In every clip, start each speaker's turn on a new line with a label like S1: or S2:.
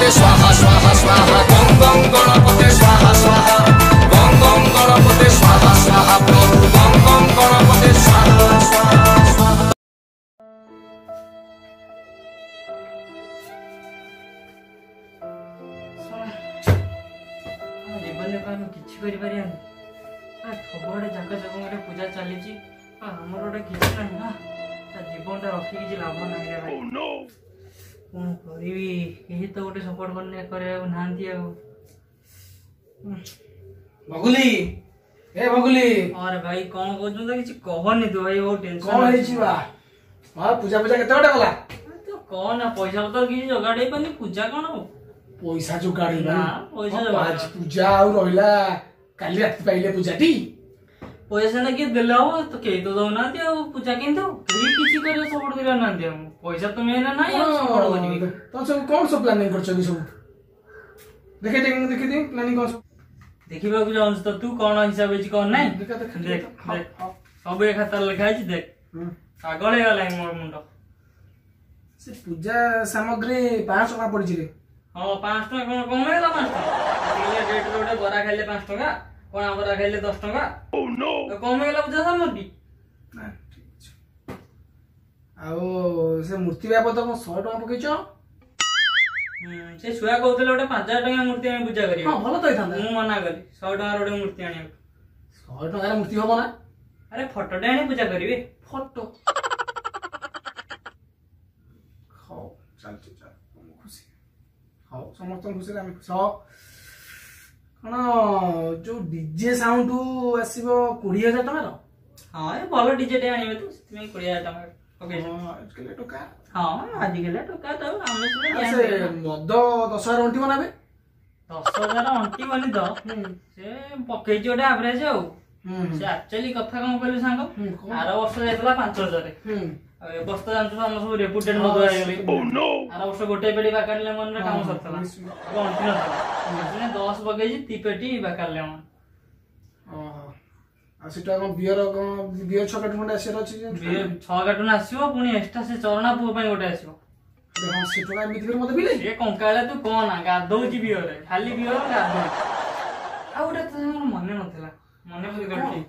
S1: गणपते स्वाहा स्वाहा स्वाहा गं गं गणपते स्वाहा स्वाहा गं गं गणपते स्वाहा स्वाहा प्रभु गं गं गणपते स्वाहा स्वाहा स्वाहा।
S2: जीवन में किसी कर सबुआड़े जाक जगह पूजा चली आमर गोटे किसी ना जीवन रखी किसी लाभ ना कौन करी तो गोटे सपोर्ट करने
S3: भगुली ए भगुली
S2: अरे भाई कौन कहते किसी कहनी तो भाई बहुत टेंशन
S3: कौन पूजा पूजा केते बटे गला
S2: तो कौन पैसा पतर किसी जोगाड़ पानी पूजा कौन हो
S3: पैसा जोगाड़ी
S2: ना पैसा
S3: आज पूजा आउ रहिला काली रात पाइले पूजाटी
S2: पैसा ना किए देले हो तो कई तो दौना पूजा कि किसी कर सपोर्ट कर ना पैसा तो मेन ना सपोर्ट करी
S3: तो सब कौन सब प्लानिंग कर सब देखे प्लानिंग कौन सब
S2: देखा चाहूँ तो तू कौन हिसाब कौन ना देख सब ए खाता लिखा है देख पागल हो गला मोर मुंड
S3: से पूजा सामग्री 500 टका पड़ी रे
S2: हाँ 5 टका कम है 5 टका रेट गोटे बरा खाइले 5 टका कोना बरा खाइले 10 टका ओह नो तो कम है पूजा सामग्री
S3: ना ठीक आउ से मूर्ति बाबद 100 टका पकेचो
S2: से छुआ कहते गोटे 5000 टका मूर्ति आनी पूजा करी
S3: हाँ भल तो
S2: मु मना करी 100 टका गोटे मूर्ति आनी
S3: 100 टका मूर्ति हबो ना
S2: अरे फोटो आनी पूजा करी
S3: फोटो खाओ चल खुशी खाओ समस्त खुशी आम खुश कौन जो डीजे साउंड आसो 20000 टका
S2: हाँ ये भल डीजे आने तो 20000 टका
S3: टका
S2: हाँ आजिकल टका तो
S3: मद 10,000 अंटी बनाबे
S2: 10,000 अंटी बनी तो से पकई गोटे एवरेज आउ से एक्चुअली कथा कौन कहलु सांग आर वर्ष जाइतला 5,000 ए वर्ष तो जानछु हम सब रेपुटेड मद आइगले आर वर्ष गोटे पेटी बाकारले मन रे काम सरतला अंटी न 10 बगेजी 3 पेटी बाकारले मन
S3: आ सेटा कोन बियर 6 कार्टून खंडे आसीर अछि
S2: बियर 6 कार्टून आसीबो पुनी एक्स्ट्रा से चरणा पुओ पई गोटे आसीबो
S3: हां सेटा एमिति कर मते बिले
S2: ए कंकाला तू कोन गाधौची बियर खाली बियर गाधौ आ गोटे तो मने नथला मने पति गठी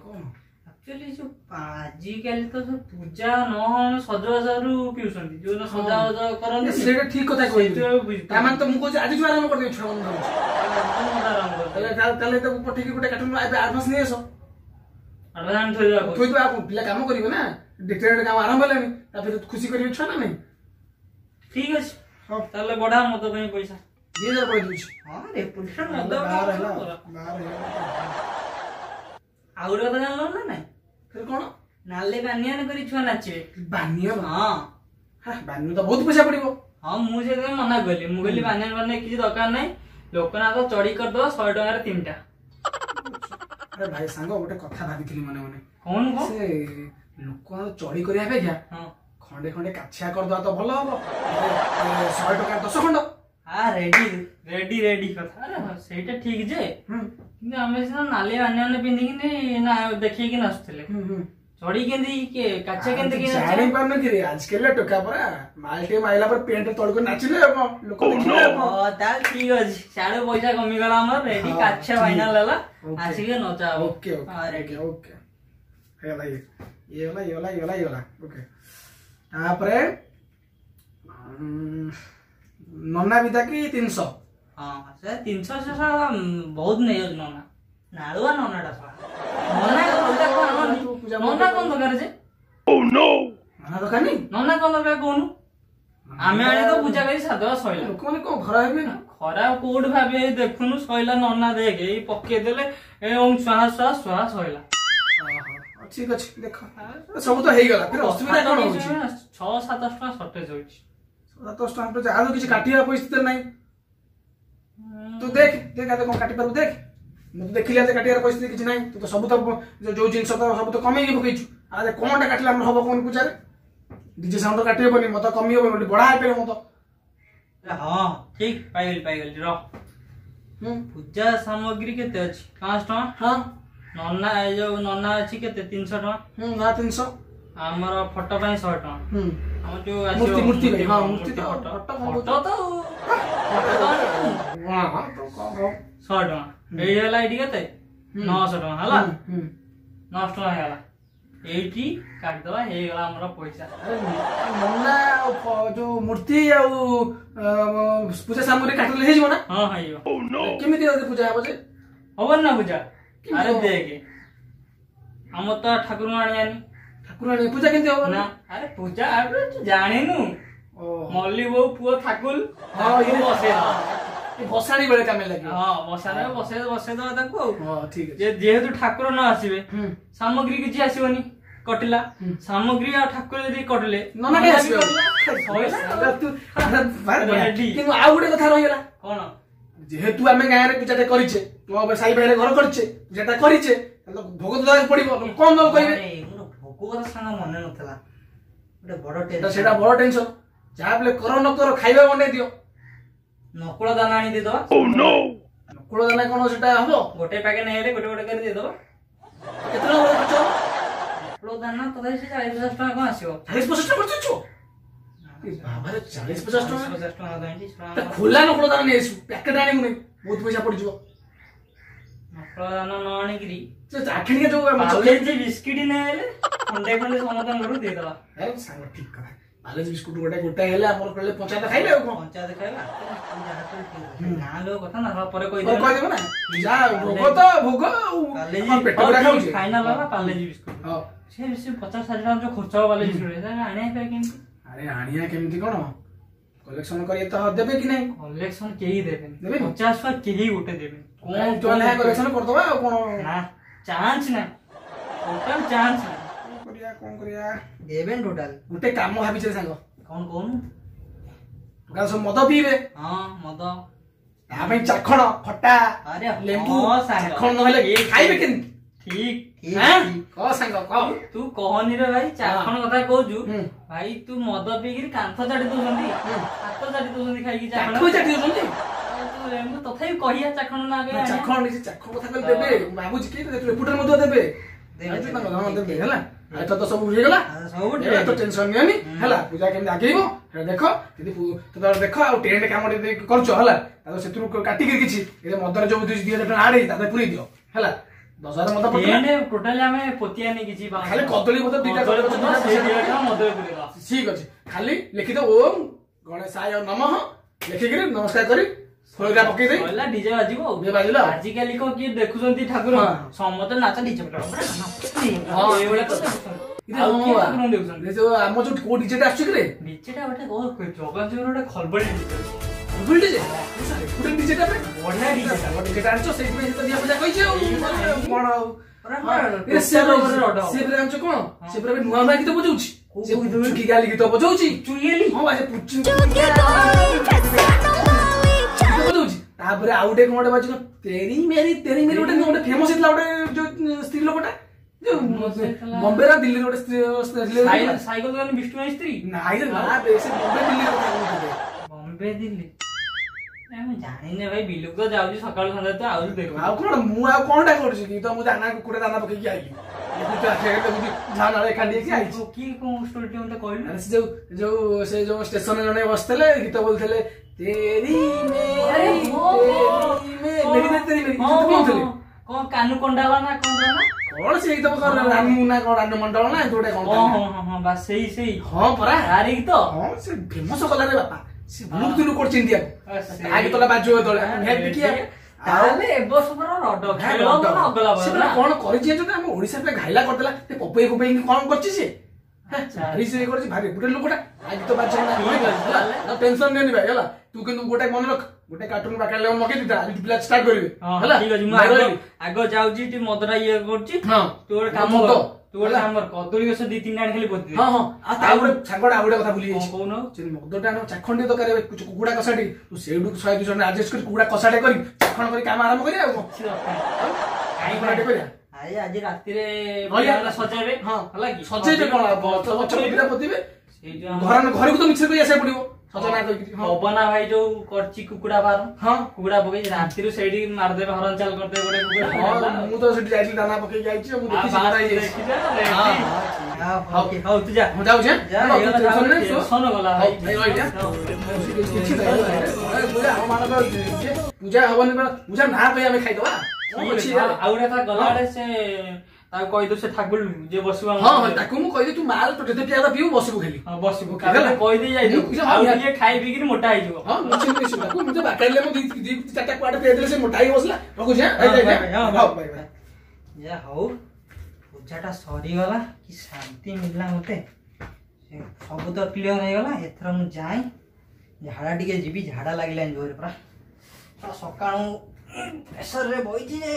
S2: एक्चुअली जो आजिकल तो जो पूजा न हम सजवाजारू पिउसंती जो न सजावजा करन
S3: सेटा ठीक कथा कहि तामान तो मुको आज जो आराम कर दे छन तले तो पठी की गोटे कार्टून एडवांस नै आसो
S2: एडवांस थोइ जाको
S3: थोइ तो आप पिला काम करिवो ना डिटेल्ड काम आराम होलेनी ता फिर खुशी करियो छ ना नै
S2: ठीक अछि हां ताले बडा मत पई पैसा
S3: 2000 पई दिछ
S2: हां रेपुटेशन मत
S3: बाहर
S2: आउर कथा जानलो ना नै
S3: फिर कोन
S2: नाले बानियान करी छुआ नाचे
S3: बानियान
S2: हां
S3: हां बानियान तो बहुत पैसा पड़िबो
S2: हां मु जे मना गली मु गली बानियान बने किछि दरकार नै लोकना तो चढ़ी कर दो 100 टका रे 3टा
S3: अरे भाई सांग गोटे कथा भाबिथिली मने मने
S2: कौन को
S3: से लोक चढ़ी करिया पे क्या
S2: हां
S3: खंडे खंडे काछिया कर दवा तो भलो हो 100 टका 10 खंड
S2: हां रेडी कथा अरे सेटा ठीक जे कि हमें से नाले बानियान पिंदी कि ना देखि कि नाचथले चढ़ी केंदी के काछिया केंदी के
S3: जानि पान कि आज केले टका परा मालटे माइला पर पेंट तोड़ को नाचिले लोक देखिले
S2: ओ ताल ठीक अछि साडे पैसा कमी गला हमर रेडी काछिया फाइनल लला आसी के नचा
S3: ओके ओके हे भाई ये वाला ओके तापरे नन्ना विदा की 300
S2: हां से 300 से बहुत नहीं है नन्ना नालुआ नन्नाटा नन्ना कौन दरकार जे ओह नो
S3: नन्ना दरकार नहीं
S2: नन्ना कौन दरकार कोनु आमे आने तो पूजा करी सादवा सइला
S3: कोन को खरा हेबे ना
S2: खरा कोड भाबे देखुनु सइला नन्ना देखे ई पक्के देले ए ओम स्वाहा सइला
S3: ठीक अछि देखो सब तो हेई गला फिर असुविधा कोन होछि
S2: 6-7 टका शॉर्टेज होछि
S3: 7 टका तो आदो किछ काटिया परिस्थिति नहीं तू देख आदो कोन काटी परबो देख मु तो देखिले आदो काटिया परिस्थिति किछ नहीं तू तो सब तो जो जिंस तो सब तो कमी के पकेछु आदे कोनटा काटला हम हबो कोन पूजा रे डीजे साउंड काटिए बनी मत कमी हो बनी बडा आइपे मत
S2: हां ठीक पाइगल रो पूजा सामग्री केते अछि 5 टका
S3: हां
S2: नन्ना जो नन्ना अछि केते 300 टका
S3: ना 300
S2: हमर फोटो पई 100 टका हम जो
S3: मूर्ति हां मूर्ति तो
S2: फोटो तो 100 टका एई होला एटी केते 900 टका हला 900 टका होला एटी काट दवा हे गला हमर पैसा
S3: मन्ना जो मूर्ति आ पूजा सामग्री काटले हे जीवना
S2: हां हां यो
S3: केमिति पूजा हबो जे
S2: हवन ना पूजा अरे देखे हम तो ठाकुर आनी
S3: ठाकुराणी पूजा केमति हबो
S2: ना अरे पूजा अरे तू जानिनु मल्ली वो पुओ ठाकुर
S3: हां ये
S2: बसे
S3: ये बसाणी बेले कामे लागि
S2: हां बसाणे बसे दवा ताको
S3: हां ठीक है
S2: जे जेहेतु ठाकुर न आसीबे सामग्री किछि आसीबनी कटिला सामग्री आ ठाकुर जदी कटले
S3: नना के आसीबे तू किनु आ गुडे कथा रहिला
S2: कोन
S3: जेहेतु आमे गाय रे पूजाटे करिछे तो साई भाई रे घर करिछे जेटा करिछे तो भोग दବାକୁ पड़िबो कोन दल कहिबे
S2: भोग कथा सांगा मने नथला ओटे बड़
S3: टेंशन सेटा बड़ टेंशन जा बले करो न करो खाइबा बने दियो
S2: नकुल दाना आनी दे दो
S3: ओह नो नकुल दाना कोन सेटा हबो
S2: गोटे पैकेट नै हेले गोटे गोटे कर दे दो
S3: केतना बड़ खर्च
S2: नकुल दाना तो से 40-50 टका कोन आसीबो
S3: 40-50 टका खर्च छु बाबा 40-50 टका
S2: 50 टका दाइंटी
S3: त खुला नकुल दाना नै आसु पैकेट आनी मुने बहुत पैसा पड़ जिवो
S2: नकुल दाना न आनी गिरी
S3: से आखिणी जो
S2: चले जे बिस्किट नै हेले खंडे खंडे समतन गरु दे दवा
S3: अरे सांग ठीक करा पालेज बिस्कुट गोटे हेले हमर कले पंचायत खाइले को
S2: पंचायत खाइला गां लो कथा ना परे कोइ
S3: देबो ना जा भोग तो भोग हम पेट पूरा खाउ छी
S2: फाइनल वाला पालेज बिस्कुट
S3: हां
S2: से 50-60 टका जो खर्च हो पालेज बिस्कुट आने पे केमती
S3: अरे आनिया केमती कोन कलेक्शन करिए तो देबे कि नहीं
S2: कलेक्शन केही देबे 50 पर केही गोटे देबे
S3: कोन तो ना कलेक्शन कर दबा कोन
S2: ना चांस ना टोटल चांस ना
S3: कोन करिया
S2: देबेन टोटल
S3: गुटे काम भाबी छे सांग
S2: कोन
S3: गाल सब मद पीबे
S2: हां मद
S3: आ भाई चाखण खट्टा
S2: अरे
S3: लेंबू चाखण न हेले खाइबे केन
S2: ठीक
S3: हां को सांग को
S2: तू कहनी रे भाई चाखण कथा कहजु भाई तू मद पीगिरी कांथ चाटी दोसंदी हाथ चाटी दोसंदी खाई की चाखण
S3: को चाटी दोसंदी
S2: तू लेंबू तथाई कहिया चाखण ना आगे
S3: चाखण नि चाखण कथा कल देबे बाबूजी के रिपोर्टर मद देबे देबे ना गां देबे हला आ तो सब हो गेला सब तो टेंशन नहीं हला पूजा केम आगेबो देखो यदि तो देखो आ टेंट काम करछो हला आ सेतु काटी के किछि ए मदर जो 2000 टका आडे ताते पुरी दियो हला 10000 मद पटला टेंट टोटली हमें पोतिया नहीं किछि खाली कदली मद बीटा से दिया मदर पुरी दा ठीक अछि खाली लिखि दो ओम गणेशाय नमः लिखि के नमस्कार करी फळगा पके दे होला डीजे बाजिबो डीजे बाजिला आजि काली को की देखुसंती ठाकुर समत नाच डीजे पटा हां ए बेले जो आम जो को डीजेटा आछी रे डीजेटा बटे जगन जोर बटे खलबल डीजे पुरे डीजेटा पे बडना डीजेटा आछो सेति में तो दिया पूजा कहि छै कोन से ब्रांच कोन से ब्रांच नुआ नुआ गीत बजाउछि से चुकी गाली गीत बजाउछि चुयेली हां बाजे पुच्ची बजाउछि तापर आउटे कोन बाजिनो तेरी मेरी गोटे फेमस इतला गोटे जो स्त्री लोकटा जो बॉम्बे रा दिल्ली गोटे स्त्री साइकिल दुकान विष्णु स्त्री नाइ रे ना बेसे बॉम्बे दिल्ली बॉम्बे दिल्ली मैं जानि ने भाई बिलुक तो जाउजी सकाळ संध्या तो आउज देखो आ कोन मु आ कोनटा करछि की तो मु दाना कुकुरे दाना पके की आइली तू आखे तो धान आले खांडी की आइछि की कोन स्टोरी मते कहली अरे से जो स्टेशन में जने बसतले गीत बोलतले तेरी मेरी तेरी मेरी कौन कानू कोंडाला ना कौन से तो कर रानू ना कौन रानू मंडल ना तोटे कौन हां बस सही हां परा आरे तो हां से फेमस कला रे बापा से बुलुक तुलु कर चिंदिया आगे तोला बाजो तोले हे देखिया ताले एबो सुपर रड खेलो ना अगला बा कौन करि जे जो हम ओडिसा पे घाइला करतला ते पपई कोन करछि से भारी से करछि भारी बुटे लोकटा आगे तो बाजो ना टेंशन नहीं भाई हला तू किंतु गोटे मन रख गोटे कार्टून बाकाले मके दिता आज पिला स्टार्ट करिवे हला ठीक अछि आगो जाउजी टी मदरा ये करछि हां तोर काम कर तोर काम कर कदली गस 2-3 आन खाली बदि हां हां आ ताउडे सांगडा आउडे कथा भूली छि कोन जे मदटा न चाखंडी तो करे कुछ कुकुडा कसाडी तू सेडु 100-200 ने एडजस्ट कर कुकुडा कसाडे करी चाखण करी काम आराम करी आ काई बनाटे करिया आइ आज राती रे बियाला सजाबे हां हला की सजेबे कोन बच्चा बिरा पतिबे से जो घर को तो मिक्सर को आसे पड़िबो सजना तो पवना भाई जो करची कुकुडा फार्म हां कुकुडा पके राती रो सेडी मार देबे हरन चाल करते गोटे कुकुडा हां मु तो सेडी जाइली दाना पके जाइछि मु देखि सिनाई जाइछि हां ओके हां तू जा हम जाउ जे सोनो गला भाई भाई जा किछि ପୂଜା ଆମ ମାନଙ୍କ ପୂଜା ହବନି ପୂଜା ନା କହି ଆମେ ଖାଇଦବା
S2: ଆଉ ଗୋଟେ ତା ଗଲାବେଳେ ସେ ତାକୁ କହିଦଉ ସେ ଠାକୁର ଯିଏ ବସିବ
S3: ହଁ ହଁ ତାକୁ ମୁଁ କହିଲି ତୁ ମାଲ ତୁ ଯେତେ ପିଆଦା ପିଇବୁ ବସିବୁ ଖାଲି
S2: ହଁ ବସିବୁ କହିଦେଇ ଯାଇଥିବୁ ଆଉ ଟିକେ ଖାଇ ପିଇକିରି ମୋଟା ହେଇଯିବ
S3: ହଁ ନିଶ୍ଚିତ ତାକୁ ମୁଁ ତ ବାକାଇଲେ ମୁଁ ଦି ଚାରିଟା କୁଆଡେ ପିଇଦେଲେ ସେ ମୋଟା ହେଇକି ବସିଲା ରଖୁଛି
S2: ଯା ହଉ ପୂଜାଟା ସରିଗଲା କି ଶାନ୍ତି ମିଳିଲା ମତେ ସବୁ ତ କ୍ଲିୟର ହେଇଗଲା ଏଥର ମୁଁ ଯାଏ ଝାଡା ଟିକେ ଯିବି ଝାଡା ଲାଗିଲାନି ଜୋରେ ପୁରା ସକାଳୁ ପ୍ରେସରରେ ବଇଛି ଯେ